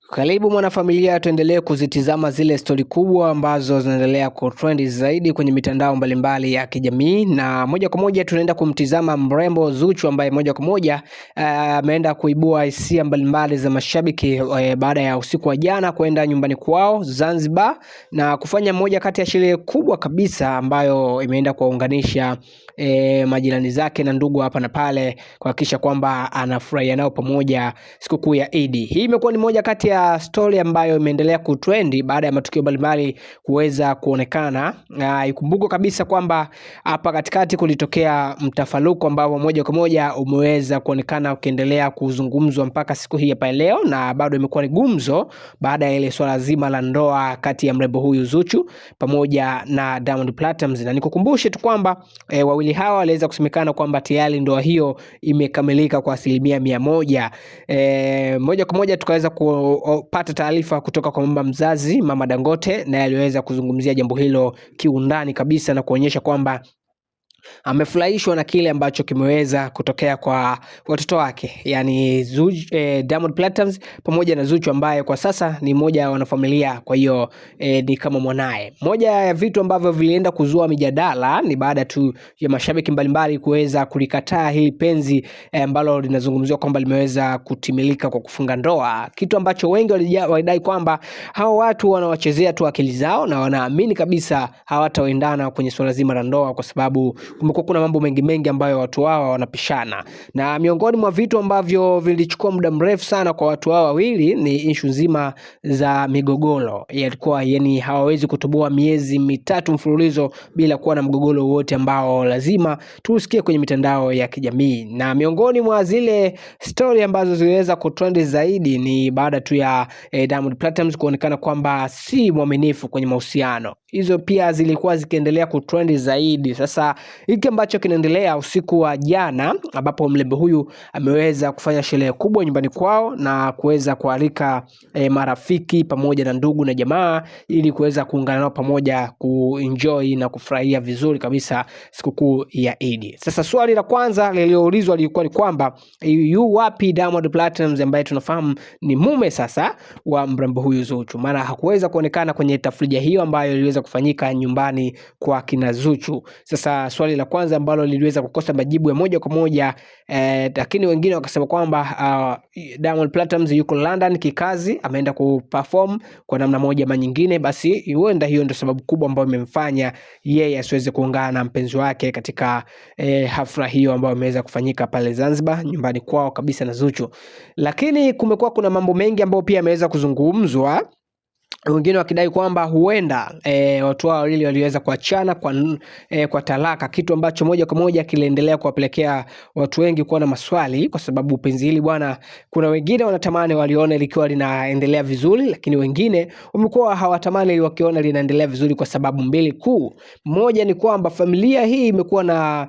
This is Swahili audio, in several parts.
Karibu mwanafamilia, tuendelee kuzitizama zile stori kubwa ambazo zinaendelea kutrend zaidi kwenye mitandao mbalimbali ya kijamii, na moja kwa moja tunaenda kumtizama mrembo Zuchu ambaye moja kwa moja ameenda kuibua hisia mbalimbali za mashabiki baada ya usiku wa jana kwenda nyumbani kwao Zanzibar na kufanya moja kati ya sherehe kubwa kabisa ambayo imeenda kuwaunganisha majirani zake na ndugu hapa na pale, kuhakikisha kwamba anafurahia nao pamoja sikukuu ya Eid. Hii imekuwa ni moja kati ya story ambayo imeendelea kutrendi baada ya matukio mbalimbali kuweza kuonekana. Ikumbuko kabisa kwamba hapa katikati kulitokea mtafaruku ambao moja kwa moja umeweza kuonekana ukiendelea kuzungumzwa mpaka siku hii hapa leo, na bado imekuwa ni gumzo baada ya ile swala zima la ndoa kati ya mrembo huyu Zuchu pamoja na Diamond Platnumz. Na nikukumbushe tu kwamba wawili hawa waliweza kusemekana kwamba tayari ndoa hiyo imekamilika kwa 100%. Moja kwa moja tukaweza kupata taarifa kutoka kwa mama mzazi, Mama Dangote, na aliweza kuzungumzia jambo hilo kiundani kabisa na kuonyesha kwamba amefurahishwa na kile ambacho kimeweza kutokea kwa watoto wake, yani Diamond Platnumz pamoja na Zuchu ambaye kwa sasa ni mmoja wa wanafamilia, kwa hiyo ni kama mwanae. Moja ya vitu ambavyo vilienda kuzua mijadala ni baada tu ya mashabiki mbalimbali kuweza kulikataa hili penzi ambalo linazungumziwa kwamba limeweza kutimilika kwa kufunga ndoa, kitu ambacho wengi walidai kwamba hao watu wanawachezea tu akili zao na wanaamini kabisa hawataendana kwenye swala zima la ndoa, kwa sababu kumekuwa kuna mambo mengi ambayo watu hawa wanapishana. Na miongoni mwa vitu ambavyo vilichukua muda mrefu sana kwa watu hawa wawili ni issue nzima za migogoro. Yalikuwa yani hawawezi kutoboa miezi 3 mfululizo bila kuwa na mgogoro wote ambao lazima tusikie kwenye mitandao ya kijamii. Na miongoni mwa zile story ambazo ziliweza kutrend zaidi ni baada tu ya Diamond Platnumz kuonekana kwamba si mwaminifu kwenye mahusiano. Hizo pia zilikuwa zikiendelea kutrend zaidi. Sasa hiki ambacho kinaendelea usiku wa jana, ambapo mrembo huyu ameweza kufanya sherehe kubwa nyumbani kwao na kuweza kualika marafiki pamoja na ndugu na jamaa ili kuweza kuungana nao pamoja kuenjoy na kufurahia vizuri kabisa sikukuu ya Eid. Sasa swali la kwanza lililoulizwa lilikuwa ni kwamba yu wapi Diamond Platnumz ambaye tunafahamu ni mume sasa wa mrembo huyu Zuchu, maana hakuweza kuonekana kwenye tafrija hiyo ambayo iliweza kufanyika nyumbani kwa kina Zuchu. Sasa swali la kwanza ambalo liliweza kukosa majibu ya moja kwa moja, lakini wengine wakasema kwamba Diamond Platnumz yuko London kikazi, ameenda kuperform kwa namna moja ama nyingine, basi huenda hiyo ndio sababu kubwa ambayo imemfanya yeye asiweze kuungana na mpenzi wake katika hafla hiyo ambayo imeweza kufanyika pale Zanzibar nyumbani kwao kabisa na Zuchu. Lakini kumekuwa kuna mambo mengi ambayo pia yameweza kuzungumzwa, wengine wakidai kwamba huenda watu hao wawili waliweza kuachana kwa talaka, kitu ambacho moja kwa moja kiliendelea kuwapelekea watu wengi kuwa na maswali, kwa sababu penzi hili bwana, kuna wengine wanatamani walione likiwa linaendelea vizuri, lakini wengine wamekuwa hawatamani wakiona linaendelea vizuri kwa sababu mbili kuu. Moja ni kwamba familia hii imekuwa na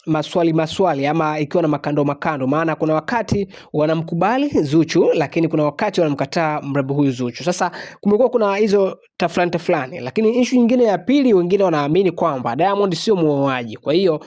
maswali ama ikiwa na makando, maana kuna wakati wanamkubali Zuchu lakini kuna wakati wanamkataa mrembo huyu Zuchu. Sasa kumekuwa kuna hizo tafrani, lakini issue nyingine ya pili, wengine wanaamini kwamba Diamond sio muoaji. Kwa hiyo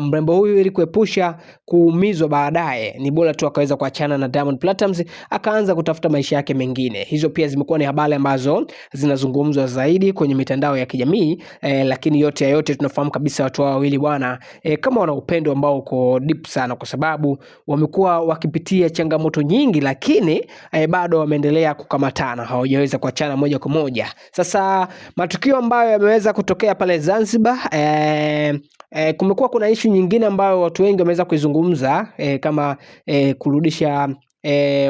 mrembo huyu ili kuepusha kuumizwa baadaye, ni bora tu akaweza kuachana na Diamond Platnumz akaanza kutafuta maisha yake mengine. Hizo pia zimekuwa ni habari ambazo zinazungumzwa zaidi kwenye mitandao ya kijamii, lakini yote ya yote tunafahamu kabisa watu wawili bwana, kama wana upendo ambao uko deep sana, kwa sababu wamekuwa wakipitia changamoto nyingi, lakini bado wameendelea kukamatana, hawajaweza kuachana moja kwa moja. Sasa matukio ambayo yameweza kutokea pale Zanzibar, kumekuwa kuna issue nyingine ambayo watu wengi wameweza kuizungumza, kama kurudisha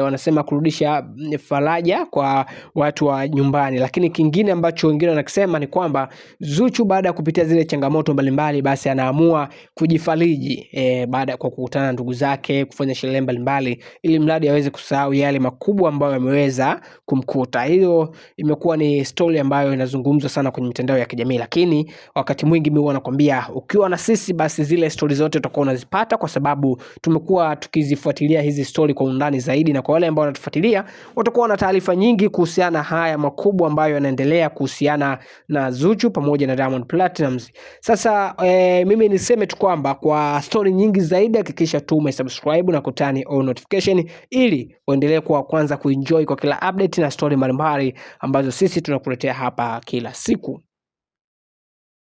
wanasema kurudisha faraja kwa watu wa nyumbani. Lakini kingine ambacho wengine wanakisema ni kwamba Zuchu baada ya kupitia zile changamoto mbalimbali, basi anaamua kujifariji baada kwa kukutana na ndugu zake, kufanya sherehe mbalimbali ili mradi aweze kusahau yale makubwa ambayo yameweza kumkuta. Hiyo imekuwa ni story ambayo inazungumzwa sana kwenye mitandao ya kijamii, lakini wakati mwingi mimi nakwambia ukiwa na sisi, basi zile story zote utakuwa unazipata, kwa sababu tumekuwa tukizifuatilia hizi story kwa undani zaidi, na kwa wale ambao wanatufuatilia watakuwa na taarifa nyingi kuhusiana haya makubwa ambayo yanaendelea kuhusiana na Zuchu pamoja na Diamond Platnumz. Sasa mimi niseme tu kwamba kwa story nyingi zaidi hakikisha tu umesubscribe na kutani on notification ili uendelee kwa kwanza kuenjoy kwa kila update na story mbalimbali ambazo sisi tunakuletea hapa kila siku.